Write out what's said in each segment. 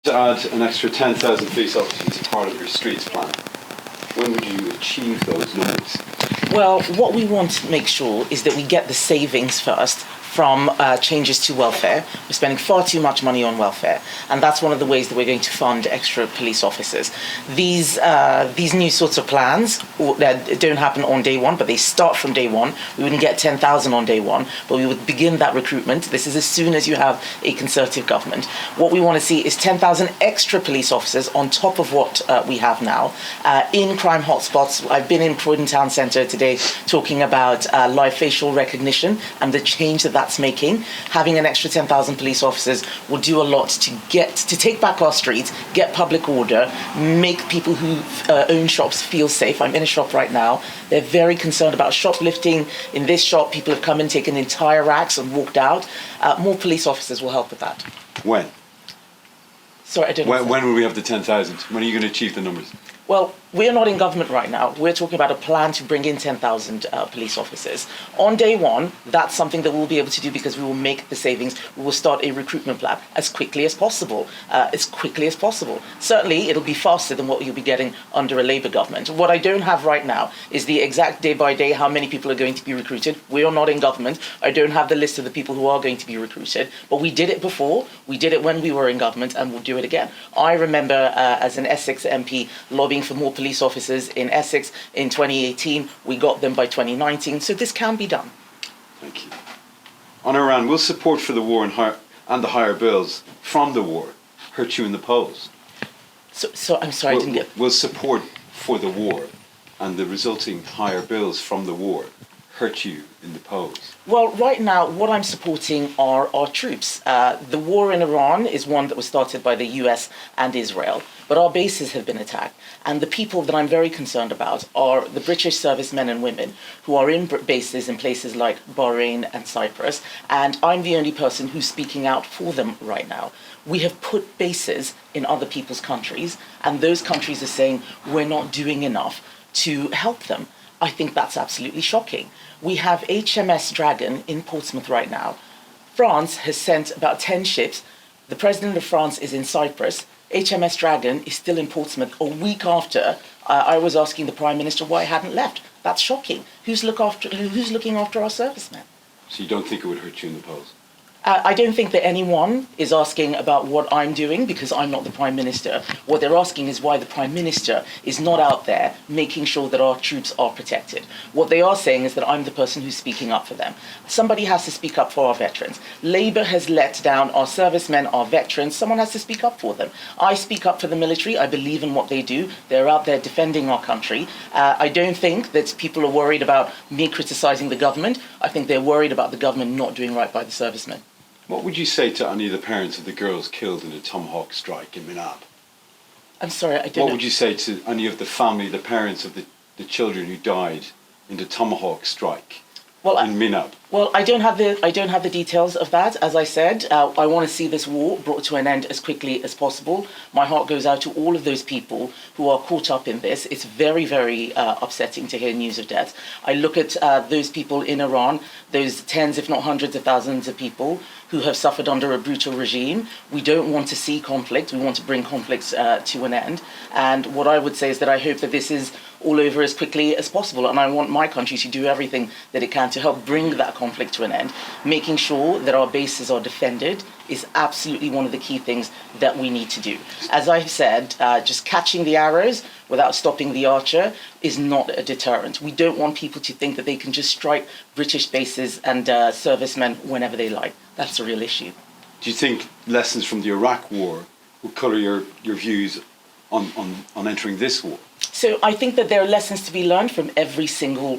To add an extra 10,000 police officers as part of your streets plan. When would you achieve those numbers? Well, what we want to make sure is that we get the savings first from changes to welfare. We're spending far too much money on welfare, and that's one of the ways that we're going to fund extra police officers. These new sorts of plans don't happen on day one, but they start from day one. We wouldn't get 10,000 on day one, but we would begin that recruitment. This is as soon as you have a Conservative government. What we want to see is 10,000 extra police officers on top of what we have now in crime hotspots. I've been in Croydon Town Centre today talking about live facial recognition and the change that that's making. Having an extra 10,000 police officers will do a lot to take back our streets, get public order, make people who own shops feel safe. I'm in a shop right now. They're very concerned about shoplifting. In this shop, people have come and taken entire racks and walked out. More police officers will help with that. When? Sorry, I don't know. When will we have the 10,000? When are you going to achieve the numbers? Well, we're not in government right now. We're talking about a plan to bring in 10,000 police officers. On day one, that's something that we'll be able to do because we will make the savings. We will start a recruitment plan as quickly as possible. Certainly, it'll be faster than what you'll be getting under a Labour government. What I don't have right now is the exact day by day how many people are going to be recruited. We are not in government. I don't have the list of the people who are going to be recruited. But we did it before. We did it when we were in government, and we'll do it again. I remember as an Essex MP lobbying for more police officers in Essex in 2018. We got them by 2019, so this can be done. Thank you. On Iran, will support for the war and the higher bills from the war hurt you in the polls? So I'm sorry, I didn't get... Will support for the war and the resulting higher bills from the war hurt you in the polls? Well, right now, what I'm supporting are our troops. The war in Iran is one that was started by the US and Israel, but our bases have been attacked. And the people that I'm very concerned about are the British servicemen and women who are in bases in places like Bahrain and Cyprus, and I'm the only person who's speaking out for them right now. We have put bases in other people's countries, and those countries are saying we're not doing enough to help them. I think that's absolutely shocking. We have HMS Dragon in Portsmouth right now. France has sent about 10 ships. The president of France is in Cyprus. HMS Dragon is still in Portsmouth a week after I was asking the Prime Minister why it hadn't left. That's shocking. Who's looking after our servicemen? So you don't think it would hurt you in the polls? I don't think that anyone is asking about what I'm doing because I'm not the Prime Minister. What they're asking is why the Prime Minister is not out there making sure that our troops are protected. What they are saying is that I'm the person who's speaking up for them. Somebody has to speak up for our veterans. Labour has let down our servicemen, our veterans. Someone has to speak up for them. I speak up for the military. I believe in what they do. They're out there defending our country. I don't think that people are worried about me criticising the government. I think they're worried about the government not doing right by the servicemen. What would you say to any of the parents of the girls killed in the Tomahawk strike in Minab? I'm sorry, I don't know. What would you say to any of the family, the parents of the children who died in the Tomahawk strike in Minab? Well, I don't have the details of that. As I said, I want to see this war brought to an end as quickly as possible. My heart goes out to all of those people who are caught up in this. It's very, very upsetting to hear news of death. I look at those people in Iran, those tens, if not hundreds of thousands of people who have suffered under a brutal regime. We don't want to see conflict. We want to bring conflicts to an end. And what I would say is that I hope that this is all over as quickly as possible. And I want my country to do everything that it can to help bring that conflict to an end. Making sure that our bases are defended is absolutely one of the key things that we need to do. As I've said, just catching the arrows without stopping the archer is not a deterrent. We don't want people to think that they can just strike British bases and servicemen whenever they like. That's a real issue. Do you think lessons from the Iraq war will colour your views on entering this war? So I think that there are lessons to be learned from every single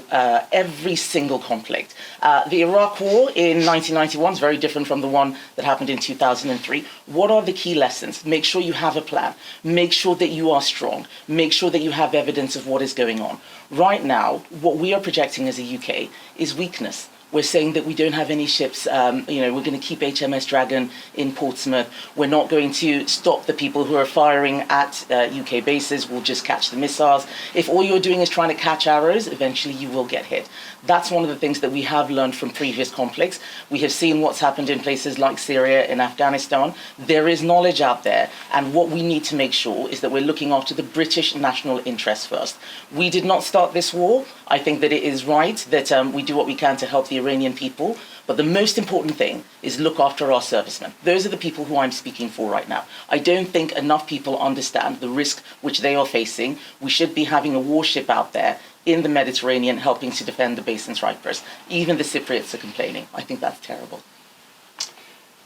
conflict. The Iraq War in 1991 is very different from the one that happened in 2003. What are the key lessons? Make sure you have a plan. Make sure that you are strong. Make sure that you have evidence of what is going on. Right now, what we are projecting as a UK is weakness. We're saying that we don't have any ships. We're going to keep HMS Dragon in Portsmouth. We're not going to stop the people who are firing at UK bases. We'll just catch the missiles. If all you're doing is trying to catch arrows, eventually you will get hit. That's one of the things that we have learned from previous conflicts. We have seen what's happened in places like Syria and Afghanistan. There is knowledge out there, and what we need to make sure is that we're looking after the British national interest first. We did not start this war. I think that it is right that we do what we can to help the Iranian people, but the most important thing is look after our servicemen. Those are the people who I'm speaking for right now. I don't think enough people understand the risk which they are facing. We should be having a warship out there in the Mediterranean helping to defend the base in Cyprus. Even the Cypriots are complaining. I think that's terrible.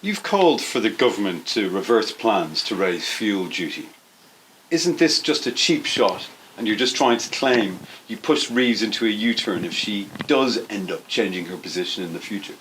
You've called for the government to reverse plans to raise fuel duty. Isn't this just a cheap shot, and you're just trying to claim you pushed Reeves into a U-turn if she does end up changing her position in the future?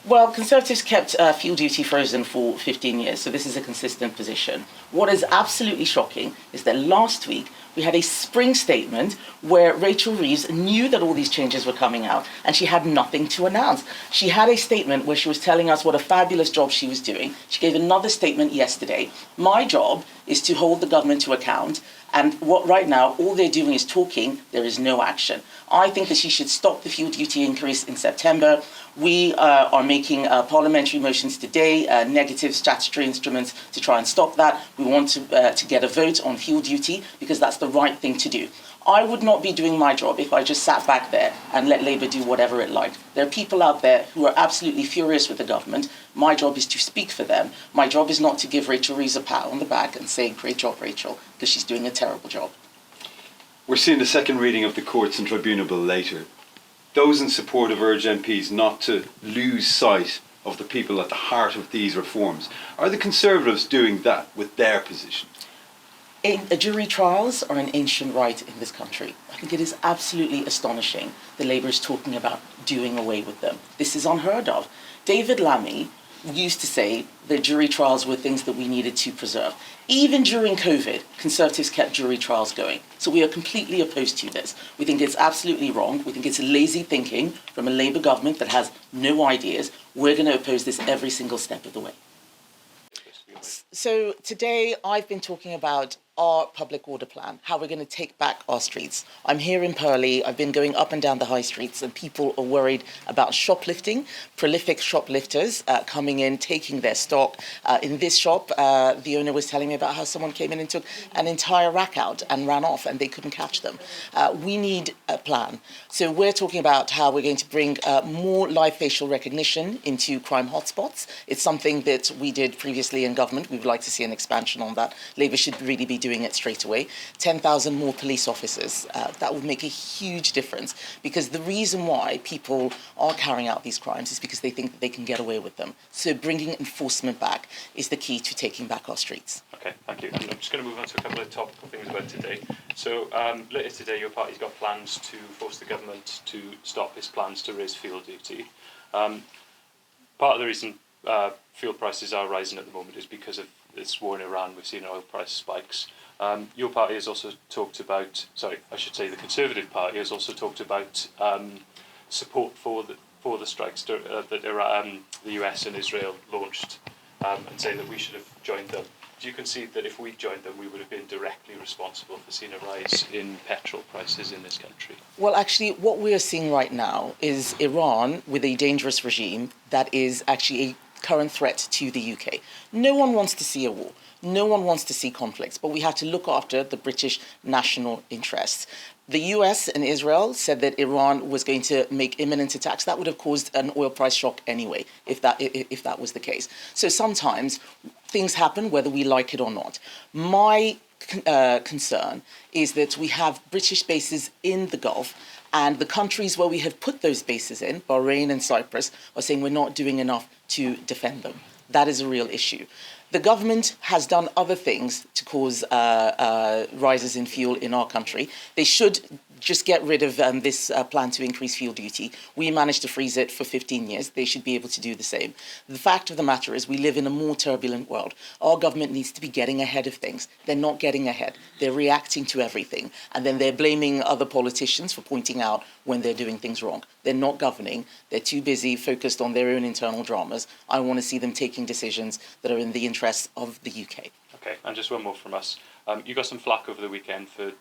Well, Conservatives kept fuel duty frozen for 15 years, so this is a consistent position. What is absolutely shocking is that last week we had a spring statement where Rachel Reeves knew that all these changes were coming out and she had nothing to announce. She had a statement where she was telling us what a fabulous job she was doing. She gave another statement yesterday. My job is to hold the government to account, and what right now all they're doing is talking, there is no action. I think that she should stop the fuel duty increase in September. We are making parliamentary motions today, negative statutory instruments to try and stop that. We want to get a vote on fuel duty because that's the right thing to do. I would not be doing my job if I just sat back there and let Labour do whatever it liked. There are people out there who are absolutely furious with the government. My job is to speak for them. My job is not to give Rachel Reeves a pat on the back and say, great job, Rachel, because she's doing a terrible job. We're seeing the second reading of the Courts and Tribunal Bill later. Those in support have urged MPs not to lose sight of the people at the heart of these reforms. Are the Conservatives doing that with their position? Jury trials are an ancient right in this country. I think it is absolutely astonishing that Labour is talking about doing away with them. This is unheard of. David Lammy used to say that jury trials were things that we needed to preserve. Even during COVID, Conservatives kept jury trials going. So we are completely opposed to this. We think it's absolutely wrong. We think it's lazy thinking from a Labour government that has no ideas. We're going to oppose this every single step of the way. So today I've been talking about our public order plan, how we're going to take back our streets. I'm here in Purley. I've been going up and down the high streets, and people are worried about shoplifting, prolific shoplifters coming in, taking their stock. In this shop, the owner was telling me about how someone came in and took an entire rack out and ran off, and they couldn't catch them. We need a plan. So we're talking about how we're going to bring more live facial recognition into crime hotspots. It's something that we did previously in government. We would like to see an expansion on that. Labour should really be doing it straight away. 10,000 more police officers. That would make a huge difference, because the reason why people are carrying out these crimes is because they think that they can get away with them. So bringing enforcement back is the key to taking back our streets. Okay, thank you. I'm just going to move on to a couple of topical things about today. So later today, your party's got plans to force the government to stop its plans to raise fuel duty. Part of the reason fuel prices are rising at the moment is because of this war in Iran. We've seen oil price spikes. Your party has also talked about, the Conservative Party has also talked about support for the strikes that the US and Israel launched, and saying that we should have joined them. Do you concede that if we joined them, we would have been directly responsible for seeing a rise in petrol prices in this country? Well, actually, what we are seeing right now is Iran with a dangerous regime that is actually a current threat to the UK. No one wants to see a war. No one wants to see conflicts, but we have to look after the British national interests. The US and Israel said that Iran was going to make imminent attacks. That would have caused an oil price shock anyway, if that was the case. So sometimes things happen whether we like it or not. My concern is that we have British bases in the Gulf, and the countries where we have put those bases in, Bahrain and Cyprus, are saying we're not doing enough to defend them. That is a real issue. The government has done other things to cause rises in fuel in our country. They should just get rid of this plan to increase fuel duty. We managed to freeze it for 15 years. They should be able to do the same. The fact of the matter is we live in a more turbulent world. Our government needs to be getting ahead of things. They're not getting ahead. They're reacting to everything. And then they're blaming other politicians for pointing out when they're doing things wrong. They're not governing. They're too busy, focused on their own internal dramas. I want to see them taking decisions that are in the interests of the UK. Okay, and just one more from us. You got some flack over the weekend for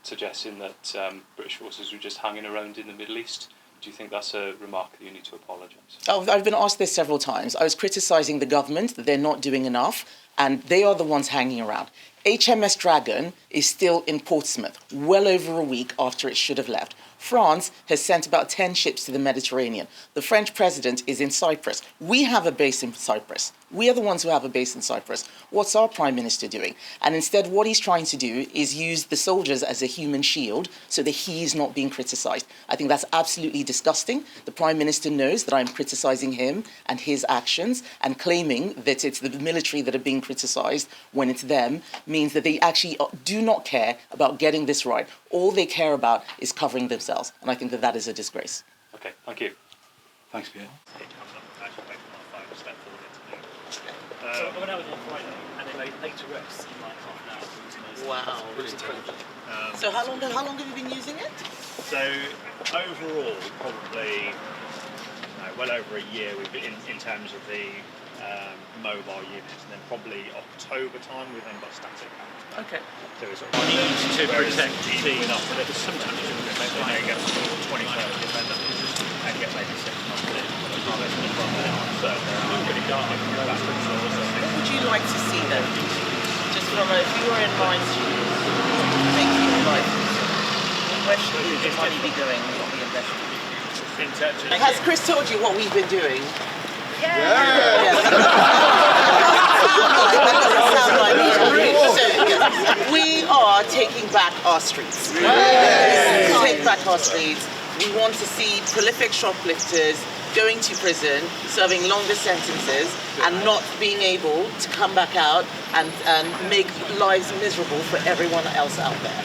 suggesting that British forces were just hanging around in the Middle East. Do you think that's a remark that you need to apologise? Oh, I've been asked this several times. I was criticising the government that they're not doing enough, and they are the ones hanging around. HMS Dragon is still in Portsmouth, well over a week after it should have left. France has sent about 10 ships to the Mediterranean. The French president is in Cyprus. We have a base in Cyprus. We are the ones who have a base in Cyprus. What's our prime minister doing? And instead, what he's trying to do is use the soldiers as a human shield so that he's not being criticised. I think that's absolutely disgusting. The prime minister knows that I'm criticising him and his actions, and claiming that it's the military that are being criticised when it's them means that they actually do not care about getting this right. All they care about is covering themselves, and I think that that is a disgrace. Okay, thank you. Thanks, Pierre. So I went out on Friday and they made 8 arrests in like half an hour. Wow. It was incredible. So how long have you been using it? So overall, probably well over a year we've been in terms of the mobile units, and then probably October time we've then got static. Okay. So it's sort Used to whereas protect the the- enough, but sometimes you may get 20-30 defender and get maybe 6 months in. By the time it's run there on third, they're pretty dark. What would you like to see then? Just from if you were in mind to make your life, where should the money be going? What be invested? In terms of Has Chris told you what we've been doing? So, we are taking back our streets. Take back our streets. We want to see prolific shoplifters going to prison, serving longer sentences, and not being able to come back out and make lives miserable for everyone else out there.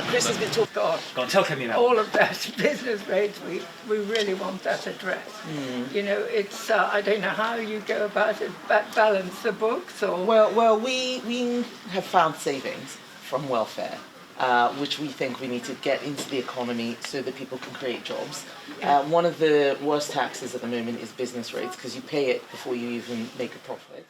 Chris has been talking. God, Go on, tell Kenny now. all of that business rates, we really want that addressed. You know, it's, I don't know how you go about it, balance the books or... Well, we have found savings from welfare, which we think we need to get into the economy so that people can create jobs. One of the worst taxes at the moment is business rates, because you pay it before you even make a profit.